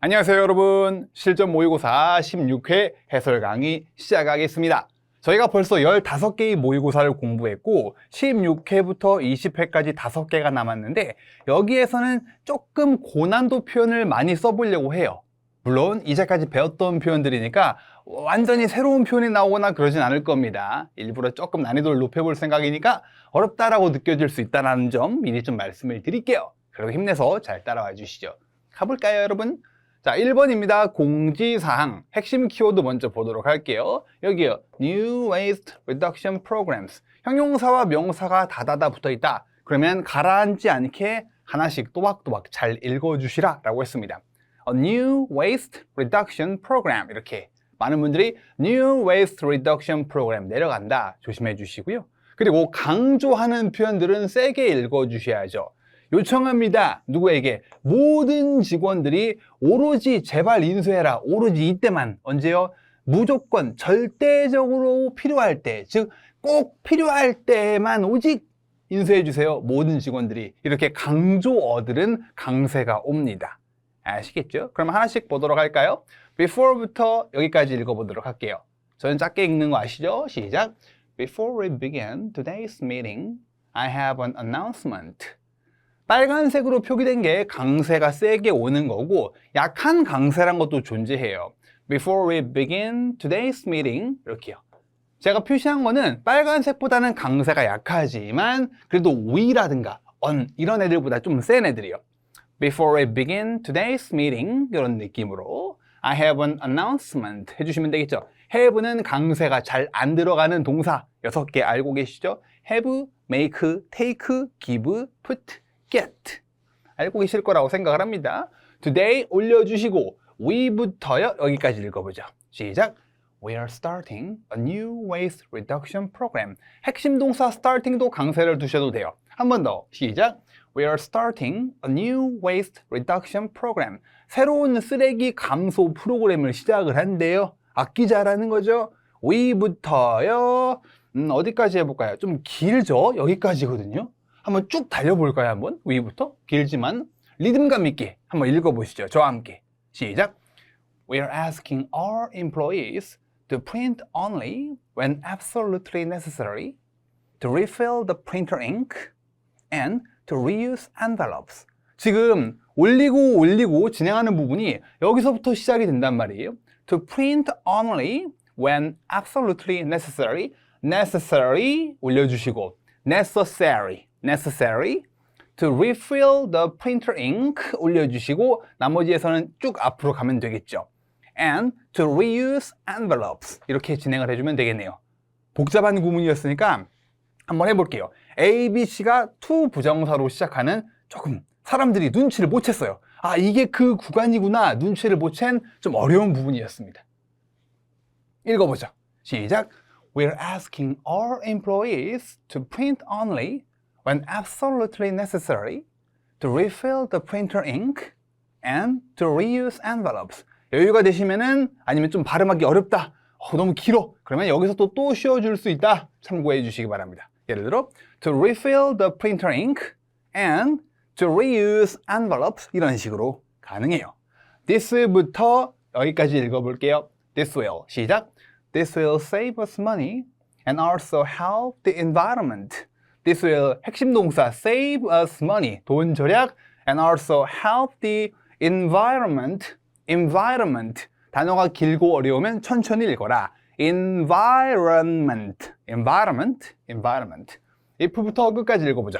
안녕하세요 여러분. 실전 모의고사 16회 해설 강의 시작하겠습니다. 저희가 벌써 15개의 모의고사를 공부했고 16회부터 20회까지 5개가 남았는데 여기에서는 조금 고난도 표현을 많이 써보려고 해요. 물론 이제까지 배웠던 표현들이니까 완전히 새로운 표현이 나오거나 그러진 않을 겁니다. 일부러 조금 난이도를 높여볼 생각이니까 어렵다라고 느껴질 수 있다는 점 미리 좀 말씀을 드릴게요. 그리고 힘내서 잘 따라와 주시죠. 가볼까요 여러분? 자, 1번입니다. 공지사항. 핵심 키워드 먼저 보도록 할게요. 여기요. New Waste Reduction Programs. 형용사와 명사가 다다다 붙어 있다. 그러면 가라앉지 않게 하나씩 또박또박 잘 읽어주시라 라고 했습니다. A New Waste Reduction Program. 이렇게 많은 분들이 New Waste Reduction Program 내려간다. 조심해 주시고요. 그리고 강조하는 표현들은 세게 읽어주셔야죠. 요청합니다. 누구에게? 모든 직원들이 오로지 제발 인수해라. 오로지 이때만. 언제요? 무조건 절대적으로 필요할 때, 즉 꼭 필요할 때만 오직 인수해 주세요. 모든 직원들이. 이렇게 강조어들은 강세가 옵니다. 아시겠죠? 그럼 하나씩 보도록 할까요? Before부터 여기까지 읽어보도록 할게요. 저는 짧게 읽는 거 아시죠? 시작. Before we begin today's meeting, I have an announcement. 빨간색으로 표기된 게 강세가 세게 오는 거고 약한 강세란 것도 존재해요. Before we begin today's meeting 이렇게요. 제가 표시한 거는 빨간색보다는 강세가 약하지만 그래도 we라든가 on 이런 애들보다 좀 센 애들이요. Before we begin today's meeting 이런 느낌으로 I have an announcement 해주시면 되겠죠. have는 강세가 잘 안 들어가는 동사 6개 알고 계시죠? have, make, take, give, put get 알고 계실 거라고 생각을 합니다. Today 올려주시고 we부터요 여기까지 읽어보죠. 시작. We are starting a new waste reduction program. 핵심 동사 starting도 강세를 두셔도 돼요. 한 번 더 시작. We are starting a new waste reduction program. 새로운 쓰레기 감소 프로그램을 시작을 한대요. 아끼자라는 거죠. we부터요 어디까지 해볼까요? 좀 길죠? 여기까지거든요. 한번 쭉 달려볼까요? 한번 위부터 길지만 리듬감 있게 한번 읽어보시죠. 저와 함께 시작. We are asking our employees to print only when absolutely necessary, to refill the printer ink, and to reuse envelopes. 지금 올리고 진행하는 부분이 여기서부터 시작이 된단 말이에요. To print only when absolutely necessary, necessary 올려주시고 necessary to refill the printer ink 올려주시고 나머지에서는 쭉 앞으로 가면 되겠죠. And to reuse envelopes 이렇게 진행을 해주면 되겠네요. 복잡한 구문이었으니까 한번 해볼게요. A, B, C가 to 부정사로 시작하는 조금 사람들이 눈치를 못 챘어요. 아, 이게 그 구간이구나. 눈치를 못 챈 좀 어려운 부분이었습니다. 읽어보죠. 시작. We're asking our employees to print only when absolutely necessary, to refill the printer ink, and to reuse envelopes. 여유가 되시면은 아니면 좀 발음하기 어렵다. 너무 길어. 그러면 여기서 또 쉬어줄 수 있다. 참고해 주시기 바랍니다. 예를 들어 to refill the printer ink and to reuse envelopes 이런 식으로 가능해요. This will부터 여기까지 읽어볼게요. This will. 시작. This will save us money and also help the environment. This will 핵심 동사 save us money 돈 절약 and also help the environment. environment 단어가 길고 어려우면 천천히 읽어라. environment. if부터 끝까지 읽어보죠.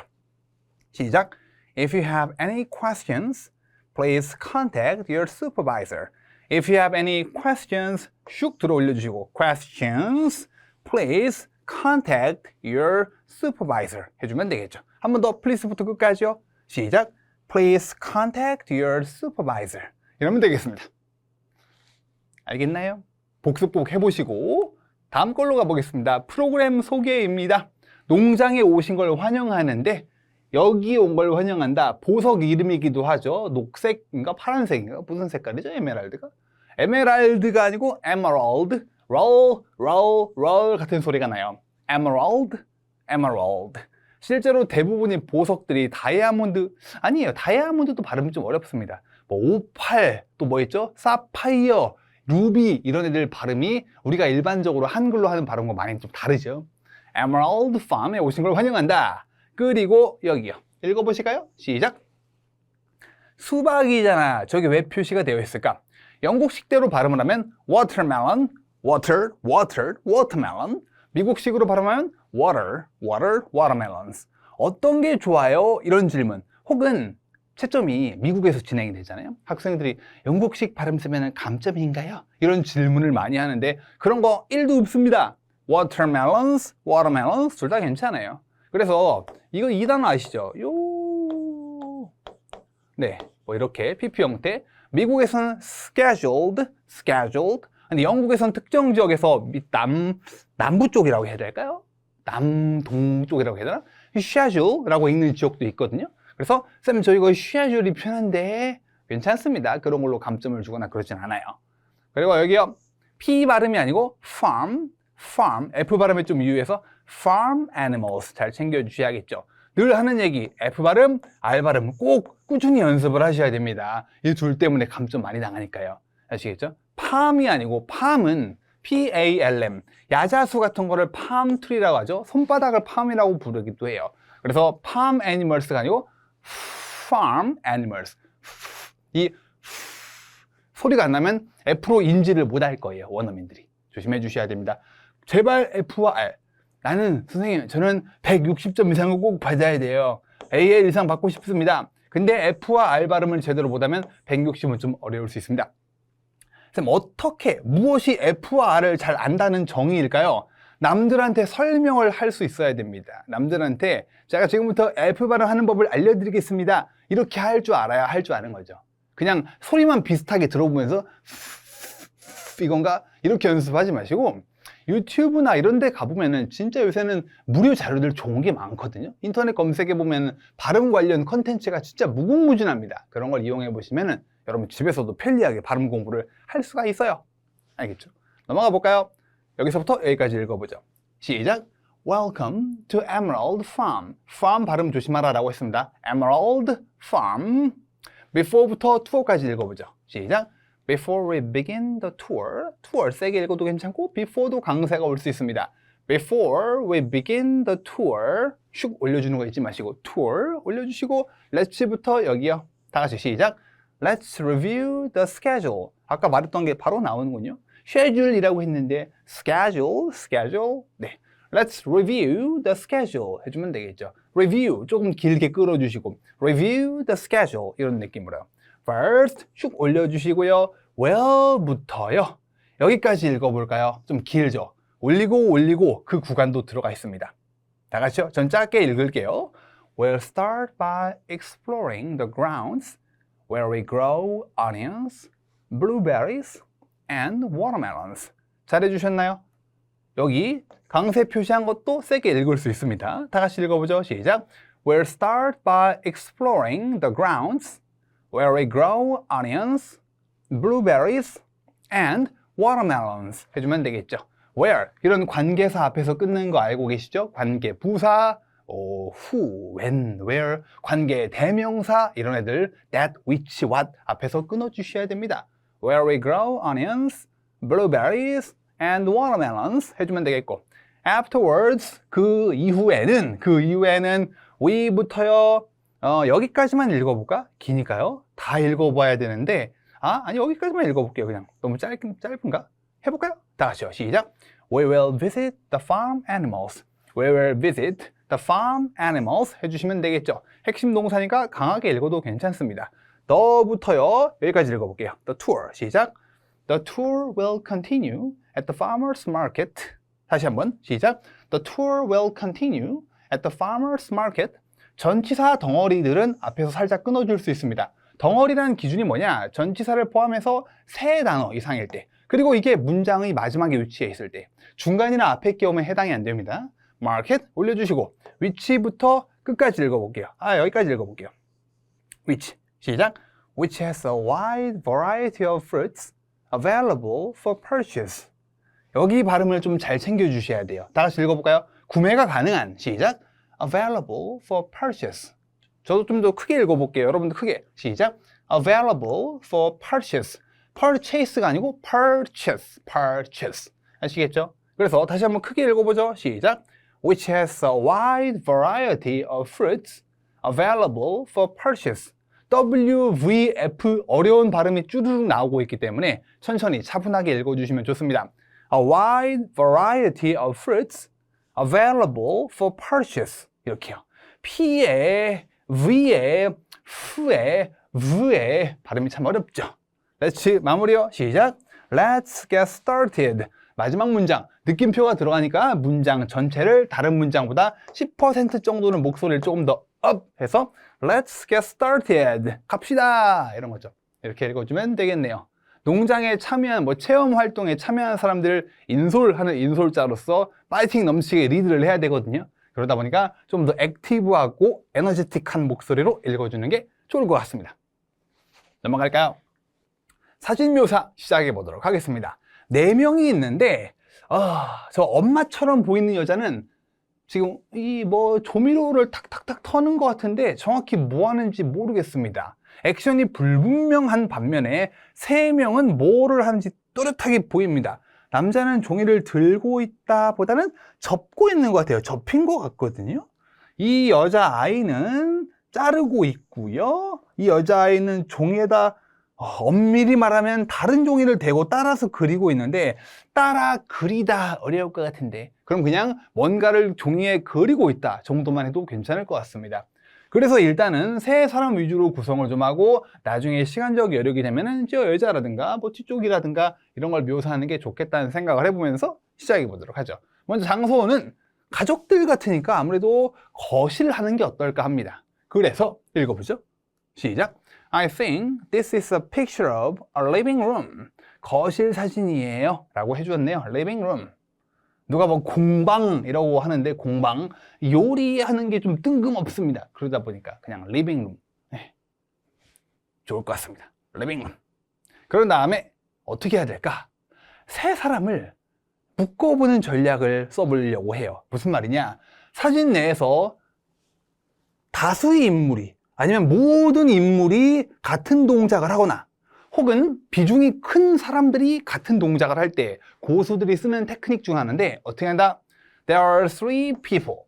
시작. If you have any questions, please contact your supervisor. If you have any questions, 슉 들어 올려주시고 questions, please contact your supervisor 해주면 되겠죠. 한 번 더 please부터 끝까지요. 시작. Please contact your supervisor 이러면 되겠습니다. 알겠나요? 복습 꼭 해보시고 다음 걸로 가보겠습니다. 프로그램 소개입니다. 농장에 오신 걸 환영하는데 여기 온 걸 환영한다. 보석 이름이기도 하죠. 녹색인가 파란색인가 무슨 색깔이죠? 에메랄드가? 에메랄드가 아니고 에메랄드. roll 같은 소리가 나요. emerald. 실제로 대부분의 보석들이 다이아몬드 아니에요. 다이아몬드도 발음이 좀 어렵습니다. 뭐 오팔, 또 뭐 있죠? 사파이어, 루비 이런 애들 발음이 우리가 일반적으로 한글로 하는 발음과 많이 좀 다르죠. Emerald Farm에 오신 걸 환영한다. 그리고 여기요. 읽어보실까요? 시작. 수박이잖아. 저기 왜 표시가 되어 있을까? 영국식대로 발음을 하면 watermelon, watermelon. 미국식으로 발음하면 watermelons. 어떤 게 좋아요? 이런 질문. 혹은 채점이 미국에서 진행이 되잖아요. 학생들이 영국식 발음 쓰면 감점인가요? 이런 질문을 많이 하는데 그런 거 1도 없습니다. watermelons 둘 다 괜찮아요. 그래서 이거 2단어 아시죠? 네, 뭐 이렇게 PP 형태. 미국에서는 scheduled. 근데 영국에서는 특정 지역에서 남부 쪽이라고 해야 될까요? 남동 쪽이라고 해야 되나? schedule라고 읽는 지역도 있거든요. 그래서 쌤 저 이거 schedule이 편한데 괜찮습니다. 그런 걸로 감점을 주거나 그러진 않아요. 그리고 여기요. P 발음이 아니고 farm, F 발음에 좀 유의해서 farm animals 잘 챙겨주셔야겠죠. 늘 하는 얘기, F 발음, R 발음 꼭 꾸준히 연습을 하셔야 됩니다. 이 둘 때문에 감점 많이 당하니까요. 아시겠죠? 팜이 아니고 팜은 PALM, 야자수 같은 거를 palm-tree라고 하죠. 손바닥을 팜이라고 부르기도 해요. 그래서 farm animals가 아니고 farm animals. 이 소리가 안 나면 F로 인지를 못할 거예요. 원어민들이. 조심해 주셔야 됩니다. 제발 F와 R. 나는 선생님 저는 160점 이상을 꼭 받아야 돼요. AL 이상 받고 싶습니다. 근데 F와 R 발음을 제대로 못하면 160은 좀 어려울 수 있습니다. 선생님 어떻게 무엇이 F와 R을 잘 안다는 정의일까요? 남들한테 설명을 할 수 있어야 됩니다. 남들한테 제가 지금부터 F 발음하는 법을 알려드리겠습니다. 이렇게 할 줄 알아야 할 줄 아는 거죠. 그냥 소리만 비슷하게 들어보면서 이건가? 이렇게 연습하지 마시고 유튜브나 이런 데 가보면은 진짜 요새는 무료 자료들 좋은 게 많거든요. 인터넷 검색해 보면 발음 관련 컨텐츠가 진짜 무궁무진합니다. 그런 걸 이용해 보시면은 여러분 집에서도 편리하게 발음 공부를 할 수가 있어요. 알겠죠? 넘어가 볼까요? 여기서부터 여기까지 읽어보죠. 시작! Welcome to Emerald Farm. Farm 발음 조심하라 라고 했습니다. Emerald Farm. Before부터 tour까지 읽어보죠. 시작! Before we begin the tour. tour 세게 읽어도 괜찮고 before도 강세가 올 수 있습니다. Before we begin the tour. 슉 올려주는 거 잊지 마시고 tour 올려주시고 let's부터 여기요. 다 같이 시작! Let's review the schedule. 아까 말했던 게 바로 나오는군요. schedule이라고 했는데 schedule. 네, let's review the schedule 해주면 되겠죠. review 조금 길게 끌어주시고 review the schedule 이런 느낌으로요. first 쭉 올려주시고요. well부터요. 여기까지 읽어볼까요? 좀 길죠. 올리고 그 구간도 들어가 있습니다. 다 같이요. 전 짧게 읽을게요. We'll start by exploring the grounds where we grow onions, blueberries, and watermelons. 잘해주셨나요? 여기 강세 표시한 것도 세게 읽을 수 있습니다. 다 같이 읽어보죠. 시작! We'll start by exploring the grounds where we grow onions, blueberries, and watermelons. 해주면 되겠죠. Where, 이런 관계사 앞에서 끊는 거 알고 계시죠? 관계 부사, who, when, where, 관계 대명사 이런 애들 that, which, what 앞에서 끊어주셔야 됩니다. Where we grow onions, blueberries, and watermelons 해주면 되겠고 afterwards, 그 이후에는 we부터요 여기까지만 읽어볼까? 기니까요 다 읽어봐야 되는데 아니 여기까지만 읽어볼게요. 그냥 너무 짧은가? 해볼까요? 다 같이요. 시작! We will visit the farm animals. We will visit the farm animals 해주시면 되겠죠. 핵심 동사니까 강하게 읽어도 괜찮습니다. 너부터요 여기까지 읽어볼게요. The tour 시작! The tour will continue at the farmer's market. 다시 한번 시작! The tour will continue at the farmer's market. 전치사 덩어리들은 앞에서 살짝 끊어줄 수 있습니다. 덩어리라는 기준이 뭐냐? 전치사를 포함해서 3단어 이상일 때 그리고 이게 문장의 마지막에 위치해 있을 때 중간이나 앞에 끼우면 해당이 안 됩니다. market 올려주시고 which부터 끝까지 읽어볼게요. 여기까지 읽어볼게요. which 시작! Which has a wide variety of fruits available for purchase. 여기 발음을 좀 잘 챙겨주셔야 돼요. 다 같이 읽어볼까요? 구매가 가능한 시작! Available for purchase. 저도 좀 더 크게 읽어볼게요. 여러분도 크게 시작! available for purchase. purchase가 아니고 purchase. 아시겠죠? 그래서 다시 한번 크게 읽어보죠. 시작. Which has a wide variety of fruits available for purchase. WVF 어려운 발음이 쭈르륵 나오고 있기 때문에 천천히 차분하게 읽어주시면 좋습니다. A wide variety of fruits available for purchase. 이렇게요. P에, V에, F에, V에 발음이 참 어렵죠. Let's 마무리요. 시작. Let's get started. 마지막 문장. 느낌표가 들어가니까 문장 전체를 다른 문장보다 10% 정도는 목소리를 조금 더 up 해서 Let's get started. 갑시다. 이런 거죠. 이렇게 읽어주면 되겠네요. 농장에 참여한, 체험 활동에 참여한 사람들을 인솔하는 인솔자로서 파이팅 넘치게 리드를 해야 되거든요. 그러다 보니까 좀 더 액티브하고 에너지틱한 목소리로 읽어주는 게 좋을 것 같습니다. 넘어갈까요? 사진 묘사 시작해 보도록 하겠습니다. 4명이 있는데, 저 엄마처럼 보이는 여자는 지금 조미료를 탁탁탁 터는 것 같은데 정확히 뭐 하는지 모르겠습니다. 액션이 불분명한 반면에 3명은 뭐를 하는지 또렷하게 보입니다. 남자는 종이를 들고 있다 보다는 접고 있는 것 같아요. 접힌 것 같거든요. 이 여자아이는 자르고 있고요. 이 여자아이는 종이에다 엄밀히 말하면 다른 종이를 대고 따라서 그리고 있는데 따라 그리다 어려울 것 같은데 그럼 그냥 뭔가를 종이에 그리고 있다 정도만 해도 괜찮을 것 같습니다. 그래서 일단은 세 사람 위주로 구성을 좀 하고 나중에 시간적 여력이 되면은 저 여자라든가 뒤쪽이라든가 이런 걸 묘사하는 게 좋겠다는 생각을 해보면서 시작해 보도록 하죠. 먼저 장소는 가족들 같으니까 아무래도 거실하는 게 어떨까 합니다. 그래서 읽어보죠. 시작. I think this is a picture of a living room. 거실 사진이에요 라고 해주었네요. living room. 누가 공방이라고 하는데 공방, 요리하는 게 좀 뜬금없습니다. 그러다 보니까 그냥 living room. 네. 좋을 것 같습니다. living room. 그런 다음에 어떻게 해야 될까? 세 사람을 묶어보는 전략을 써보려고 해요. 무슨 말이냐? 사진 내에서 다수의 인물이 아니면 모든 인물이 같은 동작을 하거나 혹은 비중이 큰 사람들이 같은 동작을 할 때 고수들이 쓰는 테크닉 중 하나인데 어떻게 한다? There are 3 people.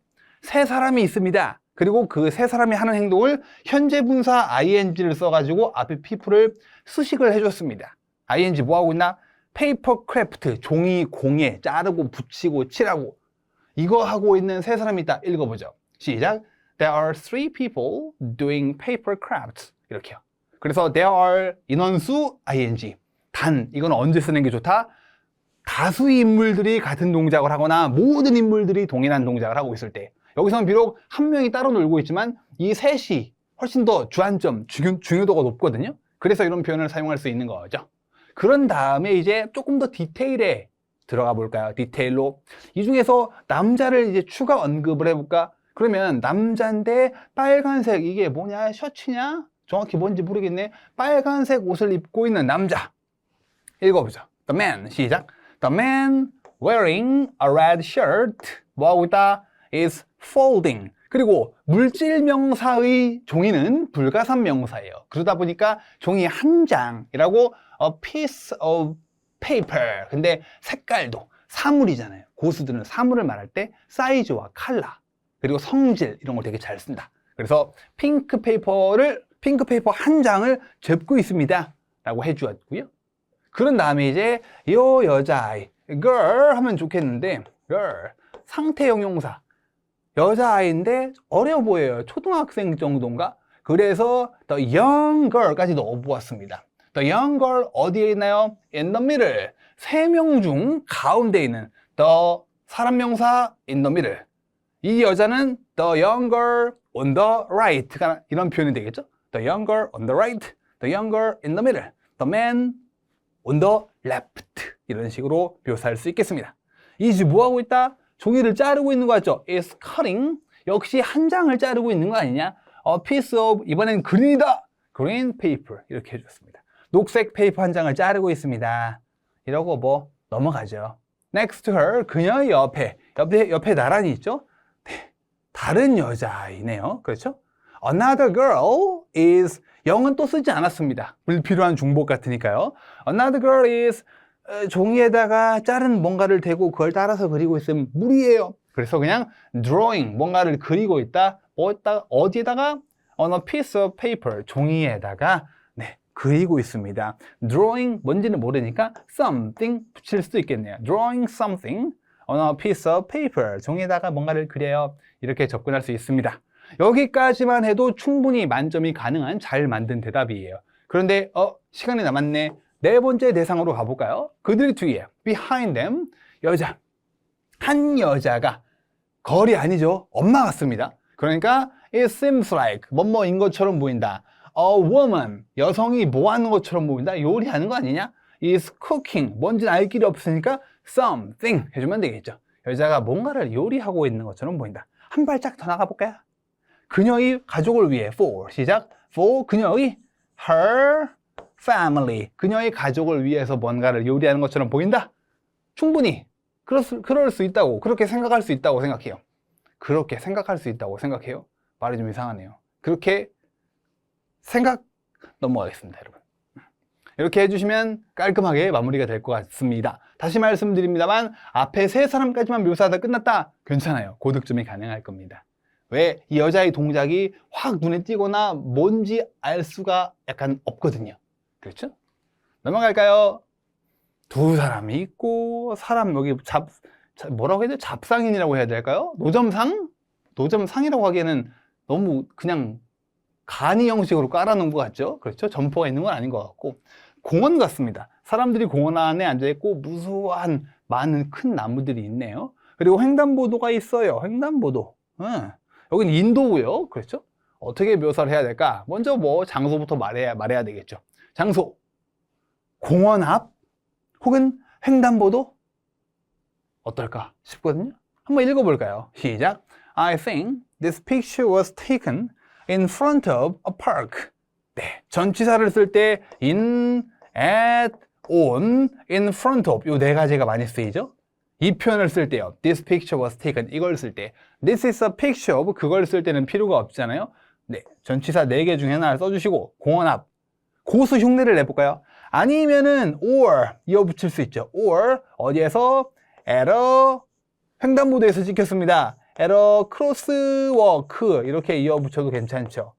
세 사람이 있습니다. 그리고 그 세 사람이 하는 행동을 현재 분사 ing를 써가지고 앞에 people을 수식을 해줬습니다. ing 뭐 하고 있나? 페이퍼 크래프트, 종이 공예, 자르고 붙이고 칠하고 이거 하고 있는 세 사람이 있다. 읽어보죠. 시작. There are 3 people doing paper crafts. 이렇게요. 그래서 there are 인원수 ing. 단, 이건 언제 쓰는 게 좋다? 다수의 인물들이 같은 동작을 하거나 모든 인물들이 동일한 동작을 하고 있을 때. 여기서는 비록 한 명이 따로 놀고 있지만 이 셋이 훨씬 더 주안점, 중요도가 높거든요. 그래서 이런 표현을 사용할 수 있는 거죠. 그런 다음에 이제 조금 더 디테일에 들어가 볼까요? 디테일로. 이 중에서 남자를 이제 추가 언급을 해볼까? 그러면 남자인데 빨간색, 이게 뭐냐? 셔츠냐? 정확히 뭔지 모르겠네. 빨간색 옷을 입고 있는 남자. 읽어보죠. The man. 시작. The man wearing a red shirt. 뭐 하고 있다? is folding. 그리고 물질 명사의 종이는 불가산 명사예요. 그러다 보니까 종이 한 장이라고 a piece of paper. 근데 색깔도 사물이잖아요. 고수들은 사물을 말할 때 사이즈와 컬러 그리고 성질 이런 걸 되게 잘 쓴다. 그래서 핑크 페이퍼 한 장을 접고 있습니다 라고 해주었고요. 그런 다음에 이제 요 여자아이 girl 하면 좋겠는데 girl 상태 형용사 여자아이인데 어려 보여요. 초등학생 정도인가? 그래서 the young girl까지 넣어보았습니다. The young girl 어디에 있나요? In the middle. 3명 중 가운데 있는 the 사람 명사 in the middle. 이 여자는 the young girl on the right. 이런 표현이 되겠죠? The young girl on the right, the young girl in the middle, the man on the left. 이런 식으로 묘사할 수 있겠습니다. is 뭐 하고 있다? 종이를 자르고 있는 거 같죠? is cutting. 역시 한 장을 자르고 있는 거 아니냐? A piece of, 이번엔 그린이다. green paper. 이렇게 해줬습니다. 녹색 페이퍼 한 장을 자르고 있습니다. 이러고 뭐 넘어가죠. next to her, 그녀의 옆에 나란히 있죠? 네, 다른 여자이네요. 그렇죠? Another girl is 영은 또 쓰지 않았습니다. 불필요한 중복 같으니까요. Another girl is 종이에다가 자른 뭔가를 대고 그걸 따라서 그리고 있으면 무리예요. 그래서 그냥 drawing, 뭔가를 그리고 있다. 어디에다가? On a piece of paper, 종이에다가 그리고 있습니다. drawing 뭔지는 모르니까 something 붙일 수도 있겠네요. drawing something on a piece of paper, 종이에다가 뭔가를 그려요. 이렇게 접근할 수 있습니다. 여기까지만 해도 충분히 만점이 가능한 잘 만든 대답이에요. 그런데 시간이 남았네. 네 번째 대상으로 가볼까요? 그들 뒤에 behind them, 여자, 한 여자가, 걸이 아니죠, 엄마 같습니다. 그러니까 it seems like 뭐뭐인 것처럼 보인다. A woman, 여성이 뭐 하는 것처럼 보인다. 요리하는 거 아니냐? is cooking, 뭔지는 알 길이 없으니까 something 해주면 되겠죠. 여자가 뭔가를 요리하고 있는 것처럼 보인다. 한 발짝 더 나가볼까요? 그녀의 가족을 위해 for, 시작. for 그녀의 her family, 그녀의 가족을 위해서 뭔가를 요리하는 것처럼 보인다. 충분히 그럴 수 있다고, 그렇게 생각할 수 있다고 생각해요. 그렇게 생각할 수 있다고 생각해요. 말이 좀 이상하네요. 그렇게 생각 넘어가겠습니다, 여러분. 이렇게 해주시면 깔끔하게 마무리가 될 것 같습니다. 다시 말씀드립니다만 앞에 세 사람까지만 묘사하다 끝났다, 괜찮아요. 고득점이 가능할 겁니다. 왜? 이 여자의 동작이 확 눈에 띄거나 뭔지 알 수가 약간 없거든요. 그렇죠? 넘어갈까요? 두 사람이 있고, 사람 여기 뭐라고 해야 돼? 잡상인이라고 해야 될까요? 노점상? 노점상이라고 하기에는 너무 그냥 간이 형식으로 깔아놓은 것 같죠? 그렇죠? 점포가 있는 건 아닌 것 같고, 공원 같습니다. 사람들이 공원 안에 앉아있고 무수한 많은 큰 나무들이 있네요. 그리고 횡단보도가 있어요. 횡단보도. 여긴 인도고요. 그렇죠? 어떻게 묘사를 해야 될까? 먼저 뭐 장소부터 말해야 되겠죠. 장소, 공원 앞 혹은 횡단보도 어떨까 싶거든요. 한번 읽어볼까요? 시작. I think this picture was taken in front of a park. 네, 전치사를 쓸 때 in, at, on, in front of 요 네 가지가 많이 쓰이죠. 이 표현을 쓸 때요. This picture was taken, 이걸 쓸 때 This is a picture of, 그걸 쓸 때는 필요가 없잖아요. 네, 전치사 4개 중에 하나를 써주시고 공원 앞, 고수 흉내를 내볼까요? 아니면은 or 이어 붙일 수 있죠. or 어디에서? at a 횡단보도에서 찍혔습니다. at a crosswalk 이렇게 이어 붙여도 괜찮죠.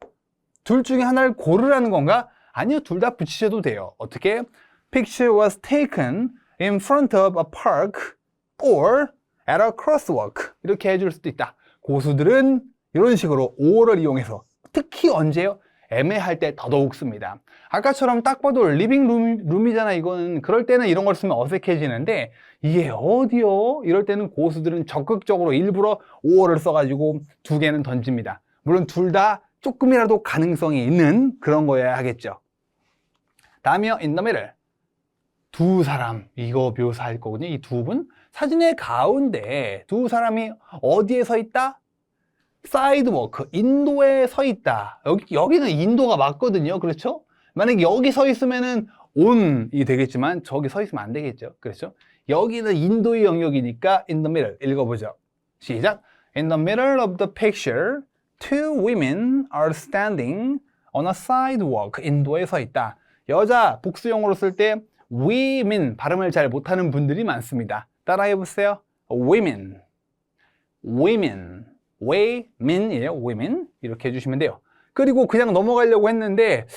둘 중에 하나를 고르라는 건가? 아니요, 둘 다 붙이셔도 돼요. 어떻게? Picture was taken in front of a park or at a crosswalk 이렇게 해줄 수도 있다. 고수들은 이런 식으로 or를 이용해서, 특히 언제요? 애매할 때 더더욱 씁니다. 아까처럼 딱 봐도 리빙룸이잖아. 이거는 그럴 때는 이런 걸 쓰면 어색해지는데 이게 어디요? 이럴 때는 고수들은 적극적으로 일부러 or를 써가지고 두 개는 던집니다. 물론 둘 다 조금이라도 가능성이 있는 그런 거여야 하겠죠. 다음이요, in the middle. 두 사람, 이거 묘사할 거거든요. 이 두 분, 사진의 가운데 두 사람이 어디에 서 있다? 사이드워크, 인도에 서 있다. 여기는 인도가 맞거든요. 그렇죠? 만약에 여기 서 있으면은 on이 되겠지만 저기 서 있으면 안 되겠죠. 그렇죠? 여기는 인도의 영역이니까 in the middle 읽어보죠. 시작. In the middle of the picture, two women are standing on a sidewalk. 인도에 서 있다. 여자 복수형으로 쓸 때 women 발음을 잘 못하는 분들이 많습니다. 따라해보세요. women, women, women이에요. women 이렇게 해주시면 돼요. 그리고 그냥 넘어가려고 했는데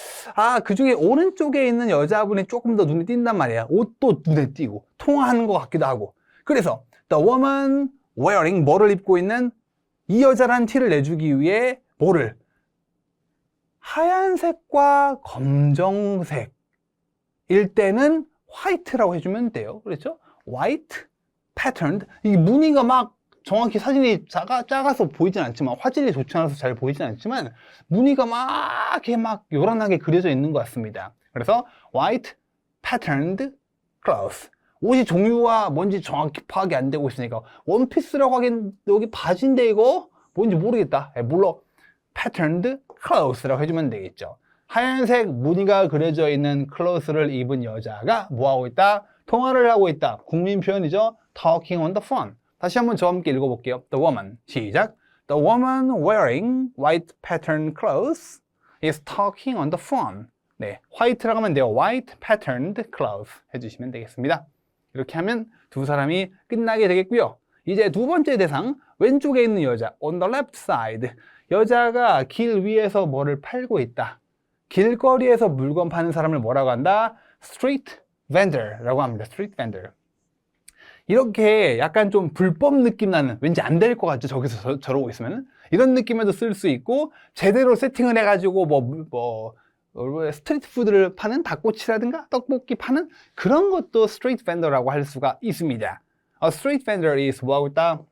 그 중에 오른쪽에 있는 여자분이 조금 더 눈에 띈단 말이야. 옷도 눈에 띄고 통화하는 것 같기도 하고. 그래서 the woman wearing, 뭐를 입고 있는, 이 여자란 티를 내주기 위해 뭐를, 하얀색과 검정색 일 때는 화이트라고 해주면 돼요. 그렇죠? white, patterned. 이 무늬가 막 정확히 사진이 작아서 보이진 않지만, 화질이 좋지 않아서 잘 보이진 않지만 무늬가 막 이렇게 막 요란하게 그려져 있는 것 같습니다. 그래서 white, patterned clothes. 옷이 종류가 뭔지 정확히 파악이 안 되고 있으니까 원피스라고 하긴 여기 바지인데 이거 뭔지 모르겠다. 물론 patterned clothes라고 해주면 되겠죠. 하얀색 무늬가 그려져 있는 클로스를 입은 여자가 뭐하고 있다? 통화를 하고 있다. 국민 표현이죠. Talking on the phone. 다시 한번 저와 함께 읽어볼게요. The woman. 시작. The woman wearing white patterned clothes is talking on the phone. 네, white라고 하면 돼요. white patterned clothes 해주시면 되겠습니다. 이렇게 하면 두 사람이 끝나게 되겠고요. 이제 두 번째 대상, 왼쪽에 있는 여자, on the left side. 여자가 길 위에서 뭐를 팔고 있다. 길거리에서 물건 파는 사람을 뭐라고 한다? street vendor라고 합니다. street vendor. 이렇게 약간 좀 불법 느낌 나는, 왠지 안 될 것 같죠? 저기서 저러고 있으면. 이런 느낌에도 쓸 수 있고, 제대로 세팅을 해가지고 스트리트 푸드를 파는 닭꼬치라든가 떡볶이 파는 그런 것도 스트리트 벤더라고 할 수가 있습니다. A street vendor is 뭐하고 있다?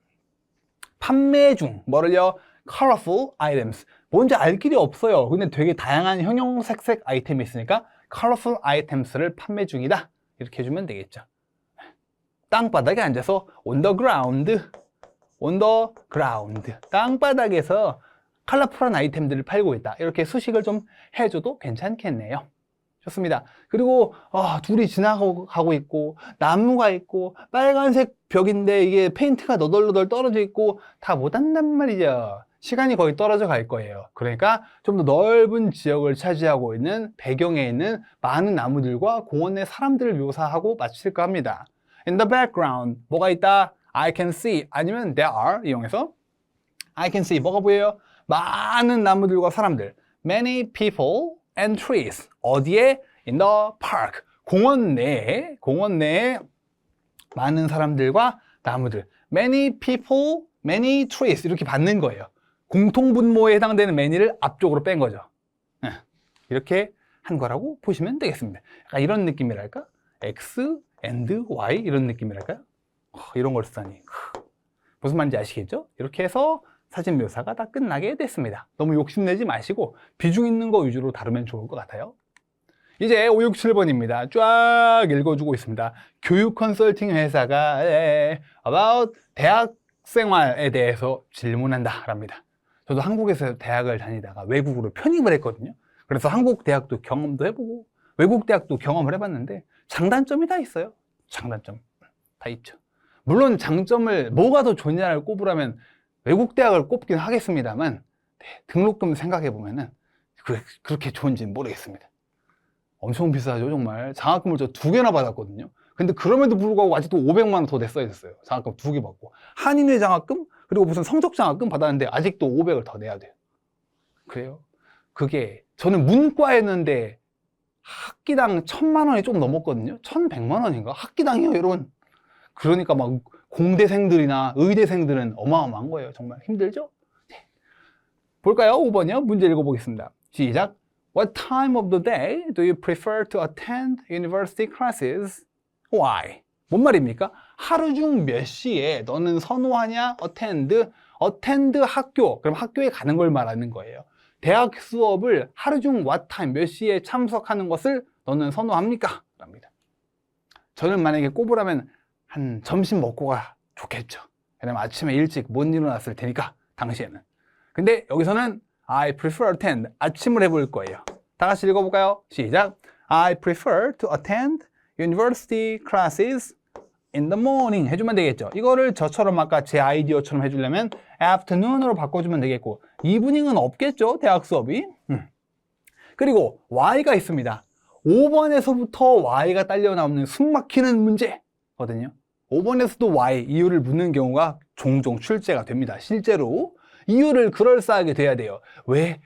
판매 중. 뭐를요? colorful items. 뭔지 알 길이 없어요. 근데 되게 다양한 형형색색 아이템이 있으니까 colorful items를 판매 중이다. 이렇게 해주면 되겠죠. 땅바닥에 앉아서 on the ground, on the ground. 땅바닥에서 컬러풀한 아이템들을 팔고 있다. 이렇게 수식을 좀 해줘도 괜찮겠네요. 좋습니다. 그리고 둘이 지나가고 있고 나무가 있고 빨간색 벽인데 이게 페인트가 너덜너덜 떨어져 있고 다 못한단 말이죠. 시간이 거의 떨어져 갈 거예요. 그러니까 좀 더 넓은 지역을 차지하고 있는 배경에 있는 많은 나무들과 공원 내 사람들을 묘사하고 마칠까 합니다. In the background 뭐가 있다? I can see 아니면 there are 이용해서 I can see 뭐가 보여요? 많은 나무들과 사람들. Many people and trees. 어디에? In the park. 공원 내에 많은 사람들과 나무들. Many people, many trees. 이렇게 받는 거예요. 공통분모에 해당되는 many를 앞쪽으로 뺀 거죠. 이렇게 한 거라고 보시면 되겠습니다. 약간 이런 느낌이랄까? X and Y 이런 느낌이랄까요? 이런 걸 쓰다니. 무슨 말인지 아시겠죠? 이렇게 해서 사진 묘사가 다 끝나게 됐습니다. 너무 욕심내지 마시고 비중 있는 거 위주로 다루면 좋을 것 같아요. 이제 567번입니다. 쫙 읽어주고 있습니다. 교육 컨설팅 회사가 about 대학 생활에 대해서 질문한다 랍니다. 저도 한국에서 대학을 다니다가 외국으로 편입을 했거든요. 그래서 한국 대학도 경험도 해보고 외국 대학도 경험을 해봤는데 장단점이 다 있어요. 장단점 다 있죠. 물론 장점을 뭐가 더 좋냐를 꼽으라면 외국 대학을 꼽긴 하겠습니다만 등록금 생각해 보면은 그렇게 좋은지는 모르겠습니다. 엄청 비싸죠 정말. 장학금을 저 2개나 받았거든요. 근데 그럼에도 불구하고 아직도 500만 원 더 냈어야 됐어요. 장학금 2개 받고 한인회 장학금 그리고 무슨 성적 장학금 받았는데 아직도 500을 더 내야 돼요. 그래요? 그게 저는 문과였는데 학기당 1000만 원이 좀 넘었거든요. 1100만 원인가? 학기당이요 여러분. 그러니까 막 공대생들이나 의대생들은 어마어마한 거예요. 정말 힘들죠? 네. 볼까요? 5번이요. 문제 읽어보겠습니다. 시작. What time of the day do you prefer to attend university classes? Why? 뭔 말입니까? 하루 중 몇 시에 너는 선호하냐? attend 학교. 그럼 학교에 가는 걸 말하는 거예요. 대학 수업을 하루 중 what time 몇 시에 참석하는 것을 너는 선호합니까? 랍니다. 저는 만약에 꼽으라면 한 점심 먹고 가 좋겠죠. 왜냐면 아침에 일찍 못 일어났을 테니까 당시에는. 근데 여기서는 I prefer attend 아침을 해볼 거예요. 다 같이 읽어볼까요? 시작. I prefer to attend university classes in the morning 해주면 되겠죠. 이거를 저처럼 아까 제 아이디어처럼 해주려면 afternoon으로 바꿔주면 되겠고 evening은 없겠죠. 대학 수업이. 그리고 Y가 있습니다. 5번에서부터 Y가 딸려 나오는 숨막히는 문제거든요. 5번에서도 Y, 이유를 묻는 경우가 종종 출제가 됩니다. 실제로 이유를 그럴싸하게 돼야 돼요. 왜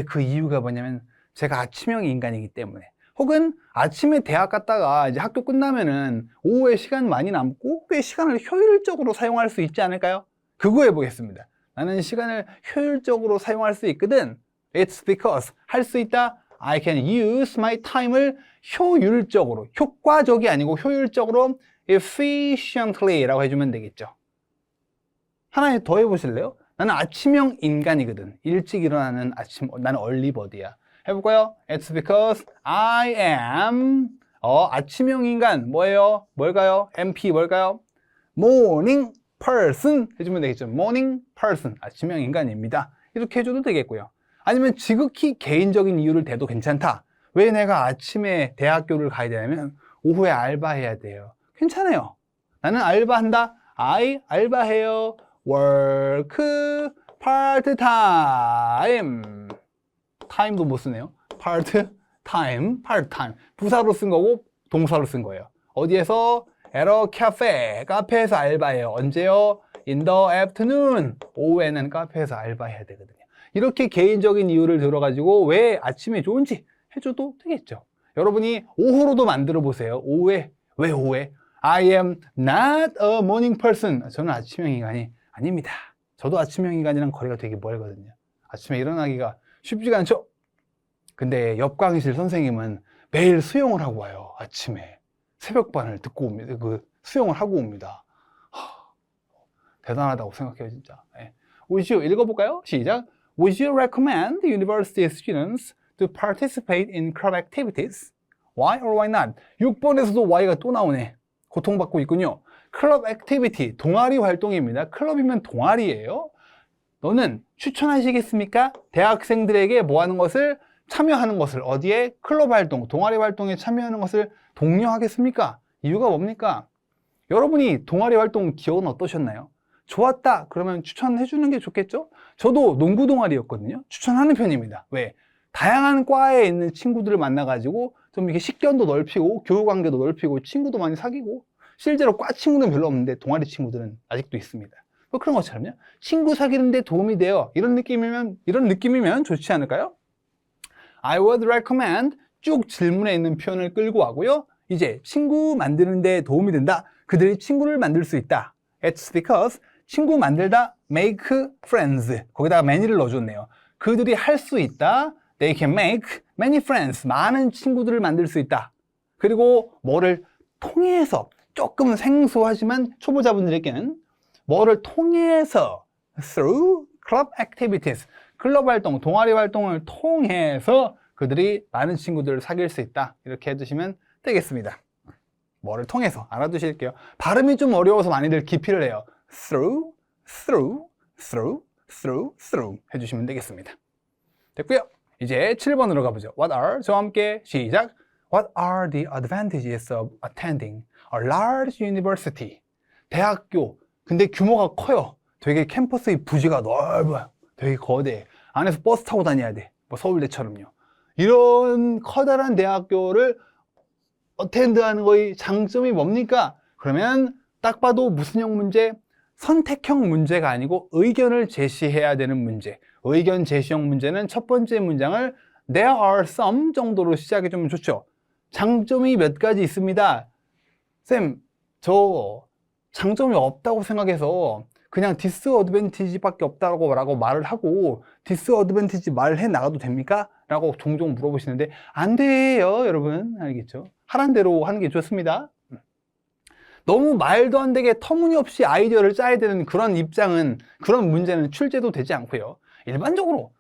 그 이유가 뭐냐면 제가 아침형 인간이기 때문에 혹은 아침에 대학 갔다가 이제 학교 끝나면은 오후에 시간 많이 남고 꽤 시간을 효율적으로 사용할 수 있지 않을까요? 그거 해보겠습니다. 나는 시간을 효율적으로 사용할 수 있거든. It's because 할 수 있다. I can use my time을 효율적으로, 효과적이 아니고 효율적으로 efficiently 라고 해주면 되겠죠. 하나 더 해보실래요? 나는 아침형 인간이거든. 일찍 일어나는 나는 얼리버드야. 해볼까요? It's because I am 아침형 인간 뭐예요? 뭘까요? MP 뭘까요? Morning person 해주면 되겠죠. Morning person 아침형 인간입니다. 이렇게 해줘도 되겠고요. 아니면 지극히 개인적인 이유를 대도 괜찮다. 왜 내가 아침에 대학교를 가야 되냐면 오후에 알바해야 돼요. 괜찮아요. 나는 알바한다. I 알바해요. Work part time. time도 못 쓰네요. part-time, part-time. 부사로 쓴 거고 동사로 쓴 거예요. 어디에서? at a cafe, 카페에서 알바해요. 언제요? in the afternoon, 오후에는 카페에서 알바해야 되거든요. 이렇게 개인적인 이유를 들어가지고 왜 아침에 좋은지 해줘도 되겠죠. 여러분이 오후로도 만들어 보세요. 오후에. 왜 오후에? I am not a morning person. 저는 아침형 인간이 아닙니다. 저도 아침형 인간이랑 거리가 되게 멀거든요. 아침에 일어나기가 쉽지가 않죠? 근데 옆 강의실 선생님은 매일 수영을 하고 와요. 아침에. 새벽반을 듣고 옵니다. 수영을 하고 옵니다. 대단하다고 생각해요, 진짜. 네. Would you 읽어볼까요? 시작. Would you recommend university students to participate in club activities? Why or why not? 6번에서도 Y가 또 나오네. 고통받고 있군요. 클럽 액티비티, 동아리 활동입니다. 클럽이면 동아리예요. 너는 추천하시겠습니까? 대학생들에게 뭐 하는 것을? 참여하는 것을. 어디에? 클럽 활동, 동아리 활동에 참여하는 것을 독려하겠습니까? 이유가 뭡니까? 여러분이 동아리 활동 기억은 어떠셨나요? 좋았다 그러면 추천해 주는 게 좋겠죠? 저도 농구 동아리였거든요. 추천하는 편입니다. 왜? 다양한 과에 있는 친구들을 만나가지고 좀 이렇게 식견도 넓히고 교우관계도 넓히고 친구도 많이 사귀고, 실제로 과 친구는 별로 없는데 동아리 친구들은 아직도 있습니다. 뭐 그런 것처럼요. 친구 사귀는 데 도움이 돼요. 이런 느낌이면 좋지 않을까요? I would recommend, 쭉 질문에 있는 표현을 끌고 와고요. 이제 친구 만드는 데 도움이 된다. 그들이 친구를 만들 수 있다. It's because, 친구 만들다, make friends. 거기다가 many를 넣어줬네요. 그들이 할 수 있다. They can make many friends. 많은 친구들을 만들 수 있다. 그리고 뭐를 통해서, 조금 생소하지만 초보자분들에게는 뭐를 통해서, through club activities. 클럽 활동, 동아리 활동을 통해서 그들이 많은 친구들을 사귈 수 있다. 이렇게 해주시면 되겠습니다. 뭐를 통해서 알아두실게요. 발음이 좀 어려워서 많이들 기피를 해요. through 해주시면 되겠습니다. 됐고요. 이제 7번으로 가보죠. What are, 저와 함께 시작. What are the advantages of attending a large university? 대학교, 근데 규모가 커요. 되게 캠퍼스의 부지가 넓어요. 되게 거대해. 안에서 버스 타고 다녀야 돼. 뭐 서울대처럼요. 이런 커다란 대학교를 어텐드하는 거의 장점이 뭡니까? 그러면 딱 봐도 무슨 형 문제? 선택형 문제가 아니고 의견을 제시해야 되는 문제. 의견 제시형 문제는 첫 번째 문장을 There are some 정도로 시작해 주면 좋죠. 장점이 몇 가지 있습니다. 쌤, 저 장점이 없다고 생각해서 그냥 디스어드밴티지 밖에 없다고 말을 하고 디스어드밴티지 말해 나가도 됩니까? 라고 종종 물어보시는데 안 돼요, 여러분. 알겠죠? 하란 대로 하는 게 좋습니다. 너무 말도 안 되게 터무니없이 아이디어를 짜야 되는 그런 입장은, 그런 문제는 출제도 되지 않고요. 일반적으로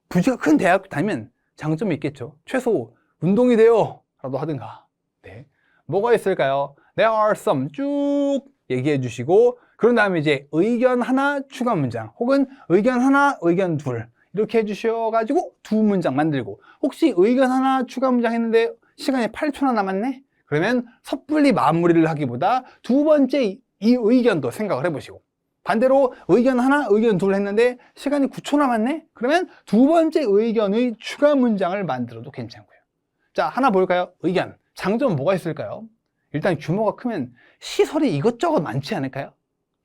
부지가 큰 대학교 다니면 장점이 있겠죠. 최소 운동이 돼요 라도 하든가. 네. 뭐가 있을까요? There are some 쭉 얘기해 주시고, 그런 다음에 이제 의견 하나 추가 문장, 혹은 의견 하나 의견 둘 이렇게 해주셔가지고 두 문장 만들고, 혹시 의견 하나 추가 문장 했는데 시간이 8초나 남았네? 그러면 섣불리 마무리를 하기보다 두 번째 이 의견도 생각을 해보시고, 반대로 의견 하나 의견 둘 했는데 시간이 9초 남았네? 그러면 두 번째 의견의 추가 문장을 만들어도 괜찮고요. 자, 하나 볼까요? 의견. 장점은 뭐가 있을까요? 일단 규모가 크면 시설이 이것저것 많지 않을까요?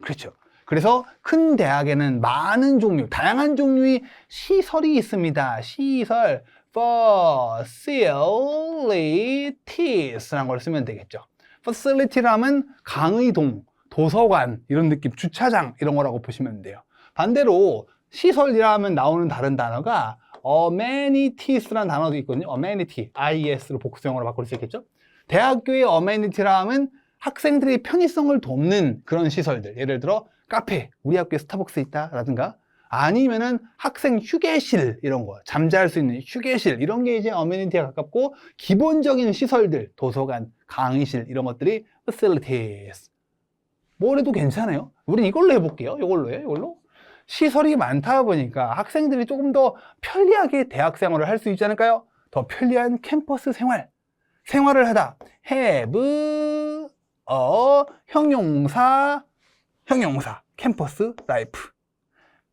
그렇죠. 그래서 큰 대학에는 많은 종류, 다양한 종류의 시설이 있습니다. 시설, facilities라는 걸 쓰면 되겠죠. facility라면 강의동, 도서관 이런 느낌, 주차장 이런 거라고 보시면 돼요. 반대로 시설이라면 나오는 다른 단어가 amenities라는 단어도 있거든요. amenity, IES로 복수형으로 바꿀 수 있겠죠. 대학교의 amenity라면 학생들의 편의성을 돕는 그런 시설들, 예를 들어 카페, 우리 학교에 스타벅스 있다 라든가, 아니면은 학생 휴게실 이런 거, 잠잘 수 있는 휴게실 이런 게 이제 어메니티에 가깝고, 기본적인 시설들, 도서관, 강의실 이런 것들이 facilities. 뭐래도 괜찮아요. 우린 이걸로 해볼게요. 이걸로 해요. 이걸로. 시설이 많다 보니까 학생들이 조금 더 편리하게 대학 생활을 할 수 있지 않을까요? 더 편리한 캠퍼스 생활을 하다. have 형용사 캠퍼스 라이프.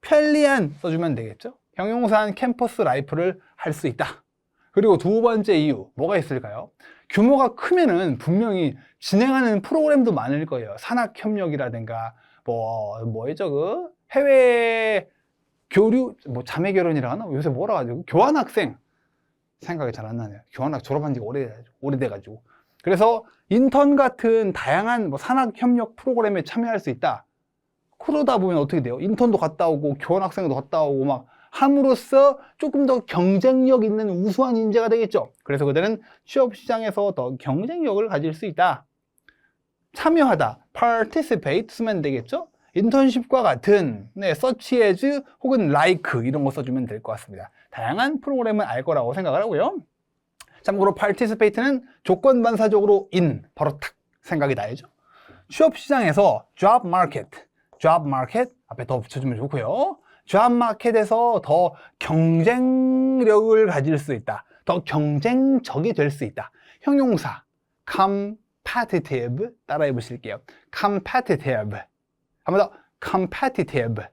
편리한 써주면 되겠죠? 형용사한 캠퍼스 라이프를 할 수 있다. 그리고 두 번째 이유, 뭐가 있을까요? 규모가 크면은 분명히 진행하는 프로그램도 많을 거예요. 산학협력이라든가, 뭐였죠, 해외 교류, 자매 결혼이라 하나? 요새 뭐라 하죠? 교환학생. 생각이 잘 안 나네요. 교환학 졸업한 지가 오래돼가지고. 그래서 인턴 같은 다양한 산학협력 프로그램에 참여할 수 있다. 그러다 보면 어떻게 돼요? 인턴도 갔다 오고, 교환학생도 갔다 오고, 막, 함으로써 조금 더 경쟁력 있는 우수한 인재가 되겠죠. 그래서 그들은 취업시장에서 더 경쟁력을 가질 수 있다. 참여하다, participate 쓰면 되겠죠. 인턴십과 같은 search as 혹은 like 이런 거 써주면 될 것 같습니다. 다양한 프로그램을 알 거라고 생각을 하고요. 참고로 participate는 조건반사적으로 바로 탁 생각이 나야죠. 취업시장에서 job market 앞에 더 붙여주면 좋고요. job market에서 더 경쟁력을 가질 수 있다. 더 경쟁적이 될 수 있다. 형용사 competitive 따라해 보실게요. competitive. 한 번 더 competitive.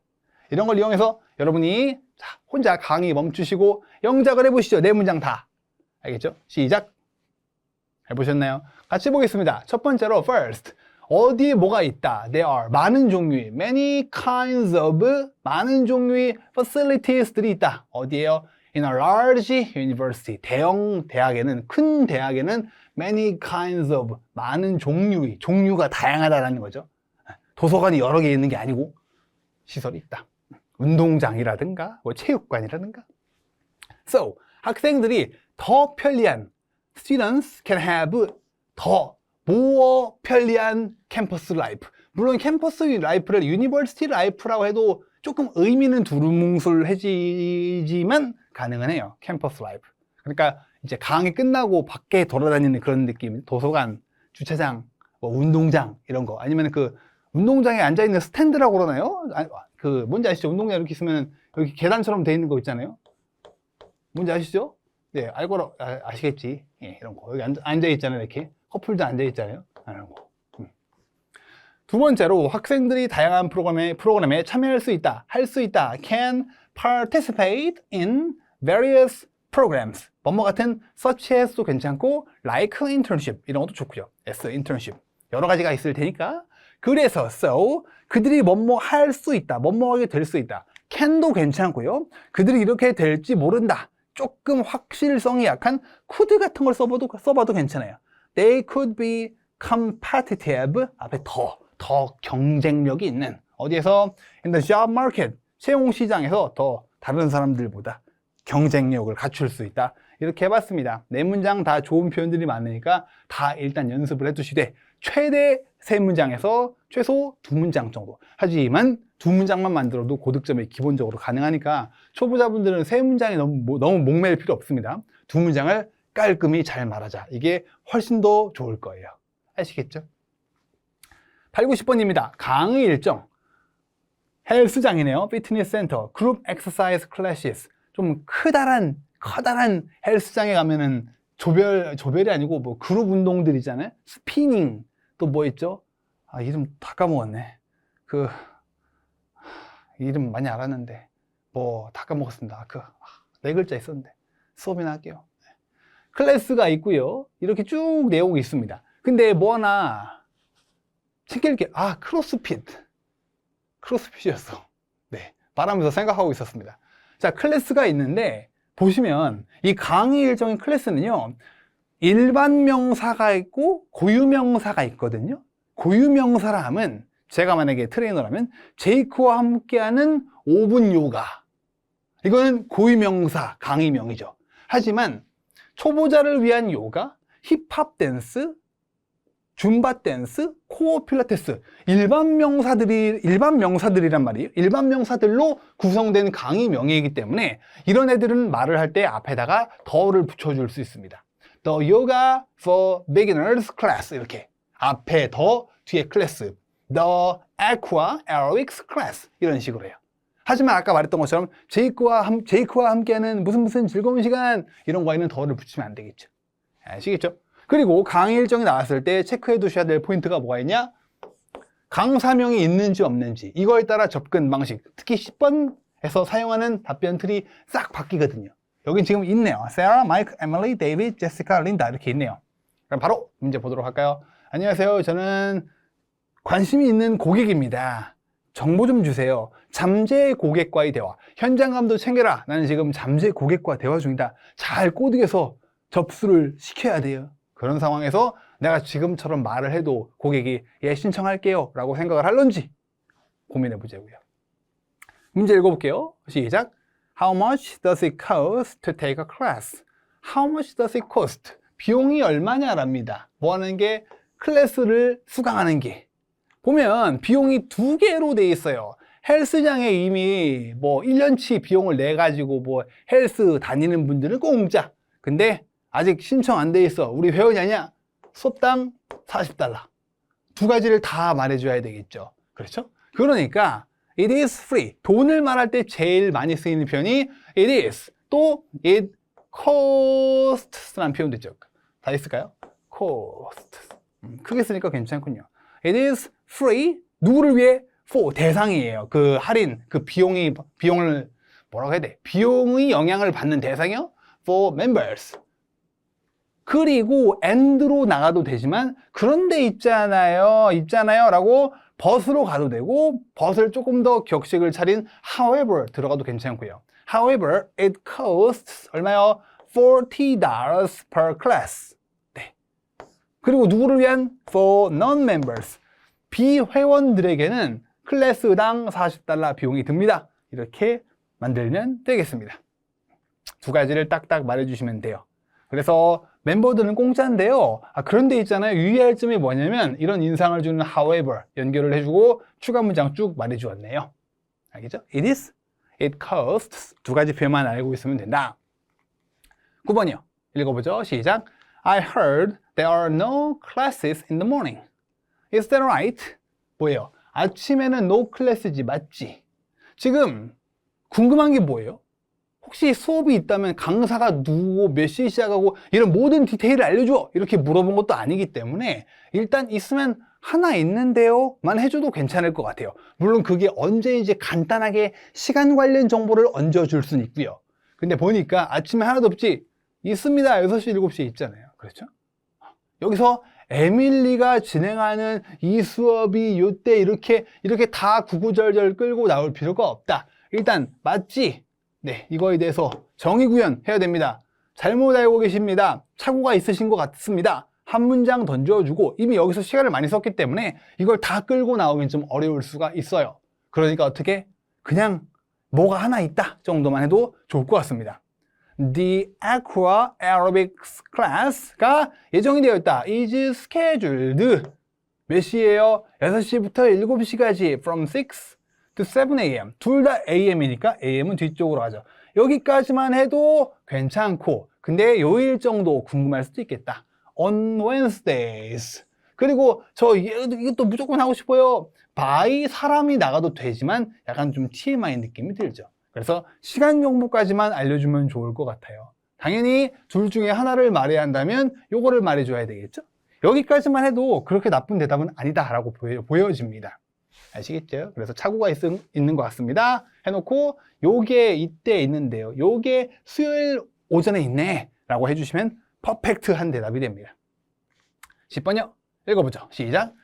이런 걸 이용해서 여러분이 혼자 강의 멈추시고 영작을 해보시죠. 네 문장 다. 알겠죠? 시작. 해보셨나요? 같이 보겠습니다. 첫 번째로 first. 어디에 뭐가 있다. There are 많은 종류의 many kinds of 많은 종류의 facilities들이 있다. 어디에요? In a large university. 대형 대학에는 큰 대학에는 many kinds of 많은 종류가 다양하다라는 거죠. 도서관이 여러 개 있는 게 아니고 시설이 있다. 운동장이라든가 체육관이라든가. So 학생들이 더 편리한 students can have 더 more 편리한 캠퍼스 라이프. 물론 캠퍼스 라이프를 유니버시티 라이프라고 해도 조금 의미는 두루뭉술해지지만 가능은 해요. 캠퍼스 라이프. 그러니까 이제 강의 끝나고 밖에 돌아다니는 그런 느낌. 도서관, 주차장, 운동장 이런 거. 아니면 그 운동장에 앉아있는 스탠드라고 그러나요? 뭔지 아시죠? 운동장 이렇게 있으면 여기 계단처럼 돼 있는 거 있잖아요. 뭔지 아시죠? 네, 아시겠지. 예, 이런 거. 여기 앉아있잖아요. 이렇게. 커플도 앉아있잖아요. 이런 거. 두 번째로 학생들이 다양한 프로그램에 참여할 수 있다. 할 수 있다. Can participate in various programs. 뭐뭐 같은 such as도 괜찮고 like internship 이런 것도 좋고요. as internship. 여러 가지가 있을 테니까. 그래서 so 그들이 뭐뭐 할 수 있다. 뭐뭐 하게 될 수 있다. can도 괜찮고요. 그들이 이렇게 될지 모른다. 조금 확실성이 약한 could 같은 걸 써봐도 괜찮아요. They could be competitive. 앞에 더 경쟁력이 있는. 어디에서? In the job market. 채용 시장에서 더 다른 사람들보다 경쟁력을 갖출 수 있다. 이렇게 해봤습니다. 네 문장 다 좋은 표현들이 많으니까 다 일단 연습을 해두시되 최대 3문장에서 최소 2문장 정도. 하지만 2문장만 만들어도 고득점이 기본적으로 가능하니까 초보자분들은 3문장이 너무 목매일 필요 없습니다. 2문장을 깔끔히 잘 말하자. 이게 훨씬 더 좋을 거예요. 아시겠죠? 890번입니다. 강의 일정. 헬스장이네요. 피트니스 센터, 그룹 엑서사이즈 클래시스. 좀 커다란 헬스장에 가면은 조별이 아니고 그룹 운동들이잖아요. 스피닝, 또 뭐 있죠? 이름 다 까먹었네. 이름 많이 알았는데 다 까먹었습니다. 4글자 있었는데 수업이나 할게요. 클래스가 있고요. 이렇게 쭉 내용이 있습니다. 근데 뭐 하나 챙길 게 크로스핏이었어. 네, 말하면서 생각하고 있었습니다. 자, 클래스가 있는데 보시면 이 강의 일정인 클래스는요, 일반 명사가 있고 고유명사가 있거든요. 고유명사라 하면 제가 만약에 트레이너라면 제이크와 함께하는 5분 요가, 이거는 고유명사 강의명이죠. 하지만 초보자를 위한 요가, 힙합 댄스, 줌바 댄스, 코어 필라테스, 일반 명사들이란 말이에요. 일반 명사들로 구성된 강의명이기 때문에 이런 애들은 말을 할 때 앞에다가 더를 붙여줄 수 있습니다. The Yoga for Beginners Class, 이렇게 앞에 더, 뒤에 클래스. The Aqua Aerobics Class, 이런 식으로 해요. 하지만 아까 말했던 것처럼 제이크와 함께하는 무슨 즐거운 시간, 이런 거에는 더를 붙이면 안 되겠죠. 아시겠죠? 그리고 강의 일정이 나왔을 때 체크해 두셔야 될 포인트가 뭐가 있냐? 강사명이 있는지 없는지, 이거에 따라 접근 방식, 특히 10번 해서 사용하는 답변 틀이 싹 바뀌거든요. 여긴 지금 있네요. Sarah, Mike, Emily, David, Jessica, Linda 이렇게 있네요. 그럼 바로 문제 보도록 할까요? 안녕하세요. 저는 관심이 있는 고객입니다. 정보 좀 주세요. 잠재 고객과의 대화. 현장감도 챙겨라. 나는 지금 잠재 고객과 대화 중이다. 잘 꼬드겨서 접수를 시켜야 돼요. 그런 상황에서 내가 지금처럼 말을 해도 고객이 예, 신청할게요 라고 생각을 할런지 고민해 보자고요. 문제 읽어볼게요. 시작. How much does it cost to take a class? How much does it cost? 비용이 얼마냐랍니다. 뭐 하는 게? 클래스를 수강하는 게. 보면 비용이 두 개로 돼 있어요. 헬스장에 이미 뭐 1년치 비용을 내 가지고 뭐 헬스 다니는 분들은 공짜. 근데 아직 신청 안 돼 있어. 우리 회원이 아니야. 수업당 $40. 두 가지를 다 말해줘야 되겠죠. 그렇죠? 그러니까 it is free. 돈을 말할 때 제일 많이 쓰이는 표현이 it is. 또 it costs라는 표현도 있죠. 다 있을까요? cost. 크게 쓰니까 괜찮군요. It is free. 누구를 위해? For. 대상이에요. 그 할인, 그 비용을 뭐라고 해야 돼? 비용의 영향을 받는 대상이요? For members. 그리고 and로 나가도 되지만 그런데 있잖아요 라고 but으로 가도 되고 but을 조금 더 격식을 차린 however 들어가도 괜찮고요. However, it costs 얼마요? $40 per class. 네. 그리고 누구를 위한? For non-members. 비회원들에게는 클래스당 $40 비용이 듭니다. 이렇게 만들면 되겠습니다. 두 가지를 딱딱 말해주시면 돼요. 그래서 멤버들은 공짜인데요. 그런데 있잖아요. 유의할 점이 뭐냐면 이런 인상을 주는 however 연결을 해주고 추가 문장 쭉 말해주었네요. 알겠죠? It is, it costs 두 가지 표현만 알고 있으면 된다. 9번이요. 읽어보죠. 시작. I heard there are no classes in the morning. Is that right? 뭐예요? 아침에는 no class지 맞지? 지금 궁금한 게 뭐예요? 혹시 수업이 있다면 강사가 누구고 몇 시에 시작하고 이런 모든 디테일을 알려줘 이렇게 물어본 것도 아니기 때문에 일단 있으면 하나 있는데요 만 해줘도 괜찮을 것 같아요. 물론 그게 언제인지 간단하게 시간 관련 정보를 얹어줄 수는 있고요. 근데 보니까 아침에 하나도 없지? 있습니다. 6시, 7시에 있잖아요. 그렇죠? 여기서 에밀리가 진행하는 이 수업이 요때 이렇게 다 구구절절 끌고 나올 필요가 없다. 일단 맞지? 네, 이거에 대해서 정의 구현해야 됩니다. 잘못 알고 계십니다. 착오가 있으신 것 같습니다. 한 문장 던져주고 이미 여기서 시간을 많이 썼기 때문에 이걸 다 끌고 나오긴 좀 어려울 수가 있어요. 그러니까 어떻게? 그냥 뭐가 하나 있다 정도만 해도 좋을 것 같습니다. The Aqua Aerobics Class가 예정이 되어 있다. is scheduled. 몇 시예요? 6시부터 7시까지 from 6 to 7 a.m. 둘 다 a.m.이니까 a.m.은 뒤쪽으로 가죠. 여기까지만 해도 괜찮고 근데 요일 정도 궁금할 수도 있겠다. On Wednesdays. 그리고 이것도 무조건 하고 싶어요. by 사람이 나가도 되지만 약간 좀 TMI 느낌이 들죠. 그래서 시간 정보까지만 알려주면 좋을 것 같아요. 당연히 둘 중에 하나를 말해야 한다면 요거를 말해줘야 되겠죠. 여기까지만 해도 그렇게 나쁜 대답은 아니다라고 보여집니다. 아시겠죠? 그래서 착오가 있는 것 같습니다. 해놓고 요게 이때 있는데요. 요게 수요일 오전에 있네 라고 해주시면 퍼펙트한 대답이 됩니다. 10번요. 읽어보죠. 시작.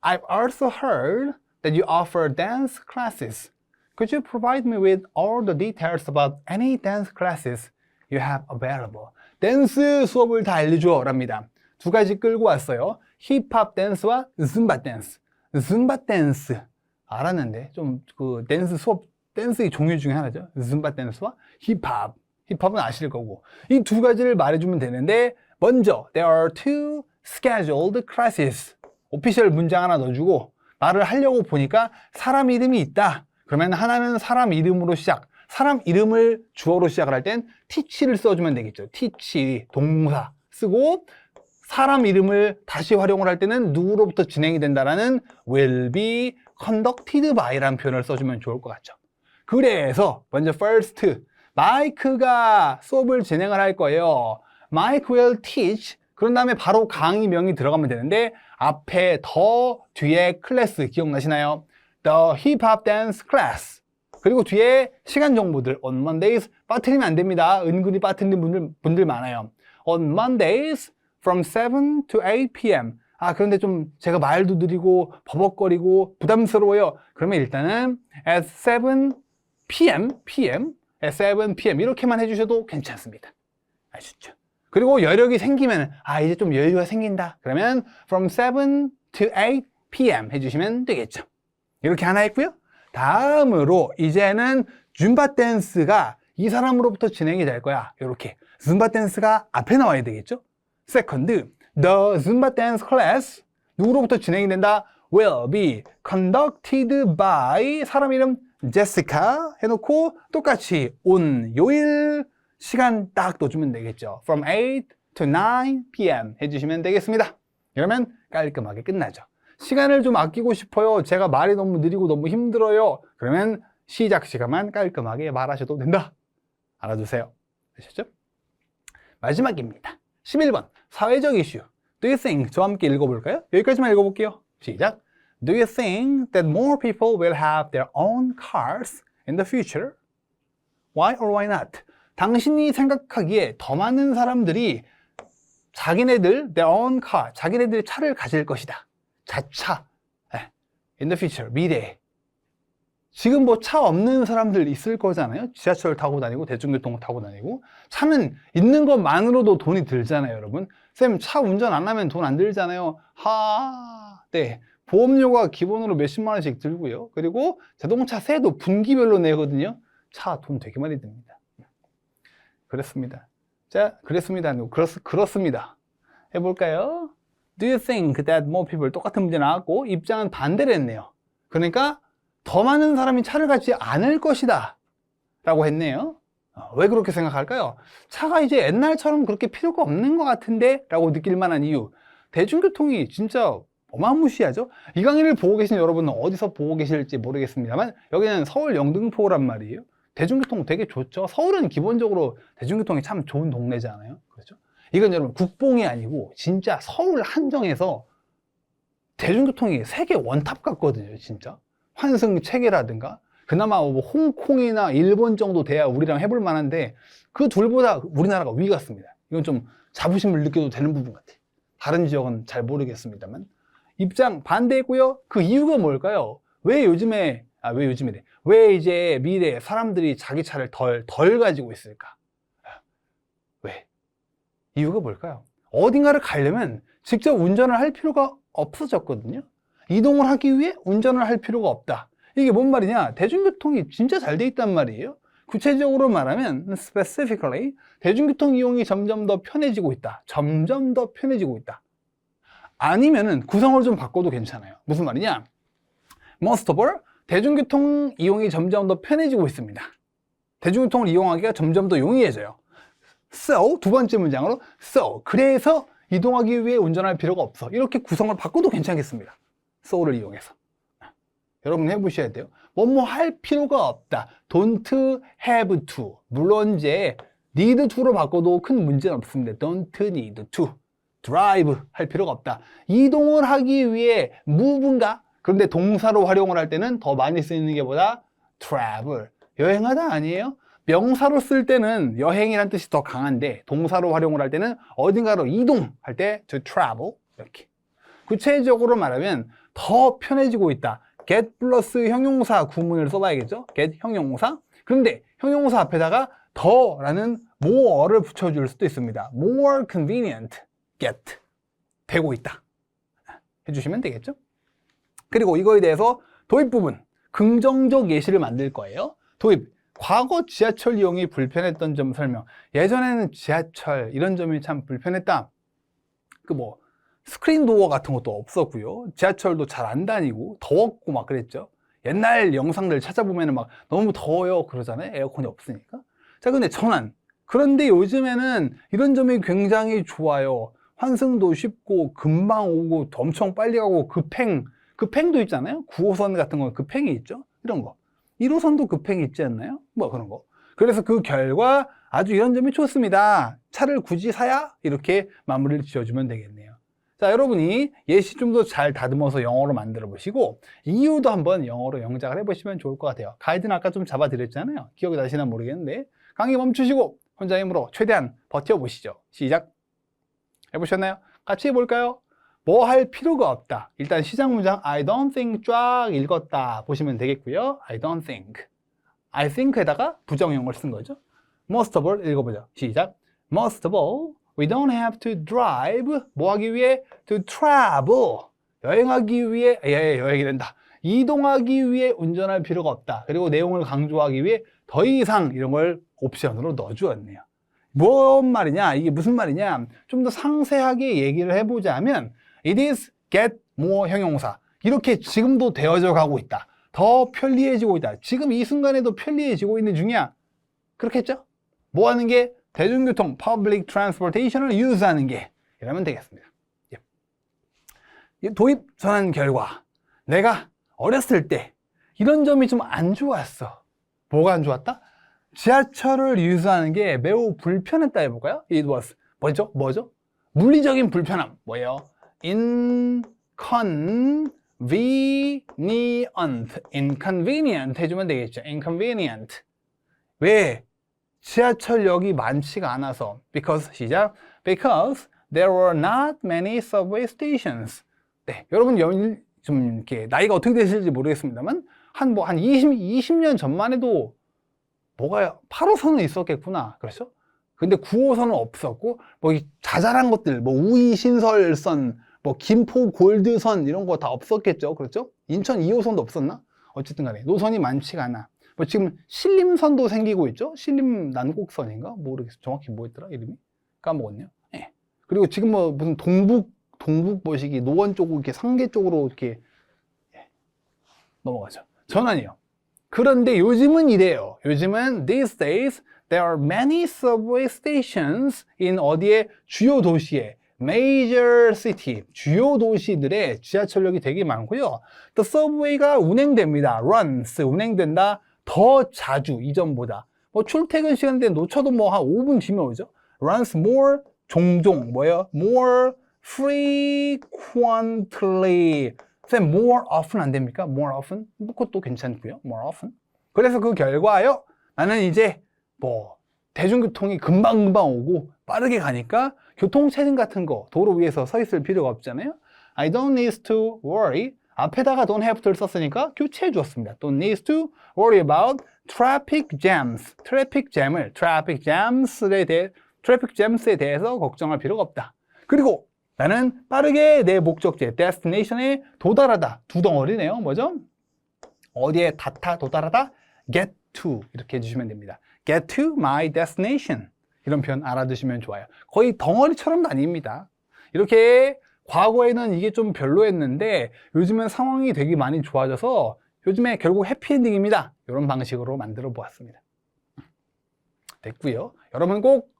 I've also heard that you offer dance classes. Could you provide me with all the details about any dance classes you have available? 댄스 수업을 다 알려줘 랍니다. 두 가지 끌고 왔어요. 힙합 댄스와 줌바 댄스. 줌바 댄스 알았는데 좀 그 댄스 수업 댄스의 종류 중에 하나죠. 줌바 댄스와 힙합. 힙합은 아실 거고 이 두 가지를 말해주면 되는데 먼저 there are two scheduled classes. 오피셜 문장 하나 넣어주고 말을 하려고 보니까 사람 이름이 있다. 그러면 하나는 사람 이름으로 시작. 사람 이름을 주어로 시작을 할 땐 teach를 써주면 되겠죠. teach 동사 쓰고 사람 이름을 다시 활용을 할 때는 누구로부터 진행이 된다라는 will be conducted by라는 표현을 써주면 좋을 것 같죠. 그래서 먼저 first 마이크가 수업을 진행을 할 거예요. Mike will teach. 그런 다음에 바로 강의명이 들어가면 되는데 앞에 더 뒤에 클래스 기억나시나요? The Hip Hop Dance Class. 그리고 뒤에 시간 정보들 on Mondays 빠뜨리면 안 됩니다. 은근히 빠뜨리는 분들 많아요. On Mondays from 7 to 8 p.m. 그런데 좀 제가 말도 느리고 버벅거리고 부담스러워요. 그러면 일단은 at 7 p.m. at 7 p.m. 이렇게만 해주셔도 괜찮습니다. 아시죠? 그리고 여력이 생기면 이제 좀 여유가 생긴다. 그러면 from 7 to 8 p.m. 해주시면 되겠죠. 이렇게 하나 했고요. 다음으로 이제는 줌바 댄스가 이 사람으로부터 진행이 될 거야. 이렇게 줌바 댄스가 앞에 나와야 되겠죠. Second, the Zumba dance class 누구로부터 진행이 된다? will be conducted by 사람 이름 Jessica 해놓고 똑같이 on 요일 시간 딱 넣어주면 되겠죠. From 8 to 9 p.m. 해주시면 되겠습니다. 이러면 깔끔하게 끝나죠. 시간을 좀 아끼고 싶어요. 제가 말이 너무 느리고 너무 힘들어요. 그러면 시작 시간만 깔끔하게 말하셔도 된다. 알아두세요. 아셨죠? 마지막입니다. 11번 사회적 이슈. Do you think? 저와 함께 읽어볼까요? 여기까지만 읽어볼게요. 시작. Do you think that more people will have their own cars in the future? Why or why not? 당신이 생각하기에 더 많은 사람들이 자기네들 their own car, 자기네들의 차를 가질 것이다. 자차. In the future, 미래에. 지금 뭐 차 없는 사람들 있을 거잖아요. 지하철 타고 다니고 대중교통 타고 다니고. 차는 있는 것만으로도 돈이 들잖아요, 여러분. 쌤, 차 운전 안 하면 돈 안 들잖아요. 네. 보험료가 기본으로 몇십만 원씩 들고요. 그리고 자동차 세도 분기별로 내거든요. 차 돈 되게 많이 듭니다. 그렇습니다. 자, 그렇습니다. 그렇습니다. 해볼까요? Do you think that more people? 똑같은 문제 나왔고 입장은 반대로 했네요. 그러니까 더 많은 사람이 차를 갖지 않을 것이다 라고 했네요. 왜 그렇게 생각할까요? 차가 이제 옛날처럼 그렇게 필요가 없는 것 같은데 라고 느낄 만한 이유. 대중교통이 진짜 어마무시하죠. 이 강의를 보고 계신 여러분은 어디서 보고 계실지 모르겠습니다만 여기는 서울 영등포란 말이에요. 대중교통 되게 좋죠. 서울은 기본적으로 대중교통이 참 좋은 동네잖아요. 그렇죠? 이건 여러분 국뽕이 아니고 진짜 서울 한정에서 대중교통이 세계 원탑 같거든요. 진짜 환승 체계라든가 그나마 뭐 홍콩이나 일본 정도 돼야 우리랑 해볼 만한데 그 둘보다 우리나라가 위 같습니다. 이건 좀 자부심을 느껴도 되는 부분 같아요. 다른 지역은 잘 모르겠습니다만 입장 반대했고요. 그 이유가 뭘까요? 왜 이제 미래에 사람들이 자기 차를 덜 가지고 있을까? 왜? 이유가 뭘까요? 어딘가를 가려면 직접 운전을 할 필요가 없어졌거든요. 이동을 하기 위해 운전을 할 필요가 없다. 이게 뭔 말이냐? 대중교통이 진짜 잘 돼 있단 말이에요. 구체적으로 말하면 specifically 대중교통 이용이 점점 더 편해지고 있다. 점점 더 편해지고 있다. 아니면은 구성을 좀 바꿔도 괜찮아요. 무슨 말이냐? Most of all, 대중교통 이용이 점점 더 편해지고 있습니다. 대중교통을 이용하기가 점점 더 용이해져요. So, 두 번째 문장으로 So, 그래서 이동하기 위해 운전할 필요가 없어. 이렇게 구성을 바꿔도 괜찮겠습니다. so를 이용해서. 여러분 해보셔야 돼요. 뭐뭐 할 필요가 없다. Don't have to. 물론 이제 need to로 바꿔도 큰 문제는 없습니다. Don't need to. drive 할 필요가 없다. 이동을 하기 위해 move인가? 그런데 동사로 활용을 할 때는 더 많이 쓰이는 게 보다 travel. 여행하다 아니에요? 명사로 쓸 때는 여행이란 뜻이 더 강한데 동사로 활용을 할 때는 어딘가로 이동할 때 to travel 이렇게. 구체적으로 말하면 더 편해지고 있다. get 플러스 형용사 구문을 써봐야겠죠? get 형용사. 그런데 형용사 앞에다가 더라는 more를 붙여줄 수도 있습니다. more convenient get 되고 있다. 해주시면 되겠죠? 그리고 이거에 대해서 도입 부분 긍정적 예시를 만들 거예요. 도입 과거 지하철 이용이 불편했던 점 설명. 예전에는 지하철 이런 점이 참 불편했다. 스크린 도어 같은 것도 없었고요. 지하철도 잘 안 다니고 더웠고 막 그랬죠. 옛날 영상들 찾아보면 막 너무 더워요 그러잖아요. 에어컨이 없으니까. 자, 근데 전환. 그런데 요즘에는 이런 점이 굉장히 좋아요. 환승도 쉽고 금방 오고 엄청 빨리 가고 급행도 있잖아요. 9호선 같은 거 급행이 있죠. 이런 거. 1호선도 급행이 있지 않나요? 뭐 그런 거. 그래서 그 결과 아주 이런 점이 좋습니다. 차를 굳이 사야? 이렇게 마무리를 지어주면 되겠네요. 자, 여러분이 예시 좀 더 잘 다듬어서 영어로 만들어 보시고 이유도 한번 영어로 영작을 해보시면 좋을 것 같아요. 가이드는 아까 좀 잡아드렸잖아요. 기억이 나시나 모르겠는데 강의 멈추시고 혼자 힘으로 최대한 버텨보시죠. 시작. 해보셨나요? 같이 해볼까요? 뭐 할 필요가 없다. 일단 시작 문장 I don't think 쫙 읽었다 보시면 되겠고요. I don't think. I think에다가 부정형을 쓴 거죠. Most of all 읽어보죠. 시작. Most of all, we don't have to drive. 뭐 하기 위해? To travel. 여행하기 위해, 여행이 된다. 이동하기 위해 운전할 필요가 없다. 그리고 내용을 강조하기 위해 더 이상 이런 걸 옵션으로 넣어주었네요. 뭔 말이냐? 이게 무슨 말이냐? 좀 더 상세하게 얘기를 해보자면 It is get more 형용사. 이렇게 지금도 되어져 가고 있다. 더 편리해지고 있다. 지금 이 순간에도 편리해지고 있는 중이야. 그렇겠죠? 뭐 하는 게? 대중교통, public transportation을 유즈하는 게 이러면 되겠습니다. 도입 전환 결과 내가 어렸을 때 이런 점이 좀 안 좋았어. 뭐가 안 좋았다? 지하철을 유즈하는 게 매우 불편했다 해볼까요? It was 뭐죠? 물리적인 불편함 뭐예요? inconvenient 해주면 되겠죠. inconvenient. 왜? 지하철역이 많지가 않아서. because 시작. because there were not many subway stations. 네, 여러분 좀 이렇게 나이가 어떻게 되실지 모르겠습니다만 한 20년 전만 해도 뭐가 8호선은 있었겠구나. 그렇죠? 근데 9호선은 없었고 뭐 자잘한 것들 뭐 우이 신설선 뭐 김포 골드선 이런 거 다 없었겠죠. 그렇죠? 인천 2호선도 없었나? 어쨌든 간에 노선이 많지가 않아. 뭐 지금 신림선도 생기고 있죠. 신림 난곡선인가? 모르겠어. 정확히 뭐였더라 이름이? 까먹었네요. 네. 그리고 지금 뭐 무슨 동북 뭐시기 노원 쪽으로 이렇게 상계 쪽으로 이렇게 넘어가죠. 전환이요. 그런데 요즘은 이래요. 요즘은 these days there are many subway stations in 어디에? 주요 도시에 major city, 주요 도시들의 지하철역이 되게 많고요. The subway가 운행됩니다. runs, 운행된다. 더 자주, 이전보다. 뭐 출퇴근 시간대 놓쳐도 뭐 한 5분 뒤면 오죠. runs more, 종종, 뭐예요? more frequently. 쌤, more often 안 됩니까? more often? 그것도 괜찮고요. more often. 그래서 그 결과요. 나는 이제 뭐 대중교통이 금방금방 오고 빠르게 가니까 교통체증 같은 거 도로 위에서 서 있을 필요가 없잖아요. I don't need to worry. 앞에다가 don't have to를 썼으니까 교체해 주었습니다. Don't need to worry about traffic jams. traffic jams에 대해서 걱정할 필요가 없다. 그리고 나는 빠르게 내 목적지, destination에 도달하다. 두 덩어리네요. 뭐죠? 어디에 도달하다? get to 이렇게 해주시면 됩니다. get to my destination. 이런 표현 알아두시면 좋아요. 거의 덩어리처럼도 아닙니다. 이렇게 과거에는 이게 좀 별로였는데 요즘은 상황이 되게 많이 좋아져서 요즘에 결국 해피엔딩입니다. 이런 방식으로 만들어 보았습니다. 됐고요. 여러분 꼭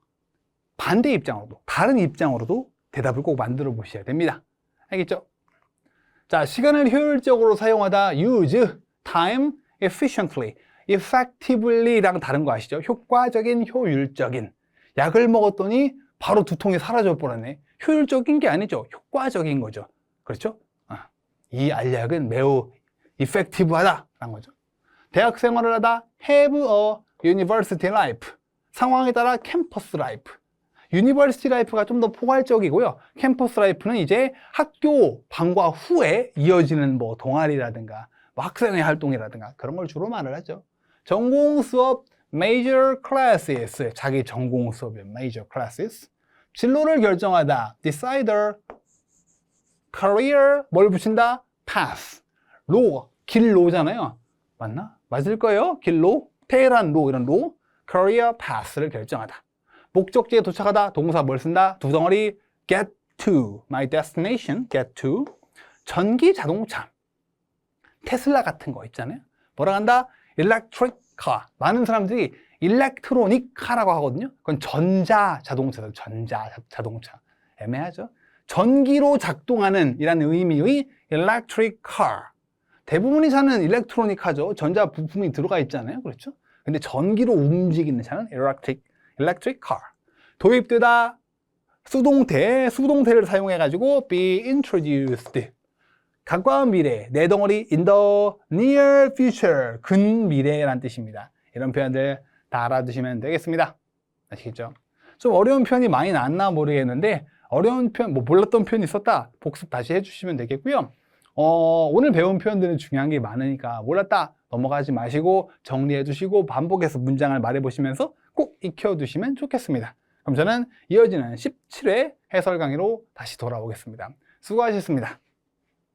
반대 입장으로도 다른 입장으로도 대답을 꼭 만들어 보셔야 됩니다. 알겠죠? 자, 시간을 효율적으로 사용하다 use time efficiently. effectively랑 다른 거 아시죠? 효과적인, 효율적인. 약을 먹었더니 바로 두통이 사라져 버렸네. 효율적인 게 아니죠. 효과적인 거죠. 그렇죠? 이 알약은 매우 effective하다라는 거죠. 대학 생활을 하다 have a university life. 상황에 따라 캠퍼스 라이프. 유니버시티 라이프가 좀 더 포괄적이고요. 캠퍼스 라이프는 이제 학교 방과 후에 이어지는 뭐 동아리라든가 뭐 학생회 활동이라든가 그런 걸 주로 말을 하죠. 전공 수업 major classes. 자기 전공 수업의 major classes. 진로를 결정하다 decider. career 뭘 붙인다? path. 길로잖아요. 맞나? 맞을 거예요. 길로, 테헤란 로 이런 로. career path를 결정하다. 목적지에 도착하다 동사 뭘 쓴다? 두 덩어리 get to my destination. get to. 전기 자동차. 테슬라 같은 거 있잖아요. 뭐라 한다? electric car. 많은 사람들이 electronic car라고 하거든요. 그건 전자 자동차죠. 전자 자동차. 애매하죠. 전기로 작동하는 이라는 의미의 electric car. 대부분의 차는 electronic 하죠. 전자 부품이 들어가 있잖아요. 그렇죠? 근데 전기로 움직이는 차는 electric car. 도입되다 수동태를 사용해가지고 be introduced. 가까운 미래, 내 덩어리 in the near future, 근미래라는 뜻입니다. 이런 표현들 다 알아두시면 되겠습니다. 아시겠죠? 좀 어려운 표현이 많이 나왔나 모르겠는데 어려운 표현, 몰랐던 표현이 있었다 복습 다시 해주시면 되겠고요. 오늘 배운 표현들은 중요한 게 많으니까 몰랐다 넘어가지 마시고 정리해 두시고 반복해서 문장을 말해 보시면서 꼭 익혀 두시면 좋겠습니다. 그럼 저는 이어지는 17회 해설 강의로 다시 돌아오겠습니다. 수고하셨습니다.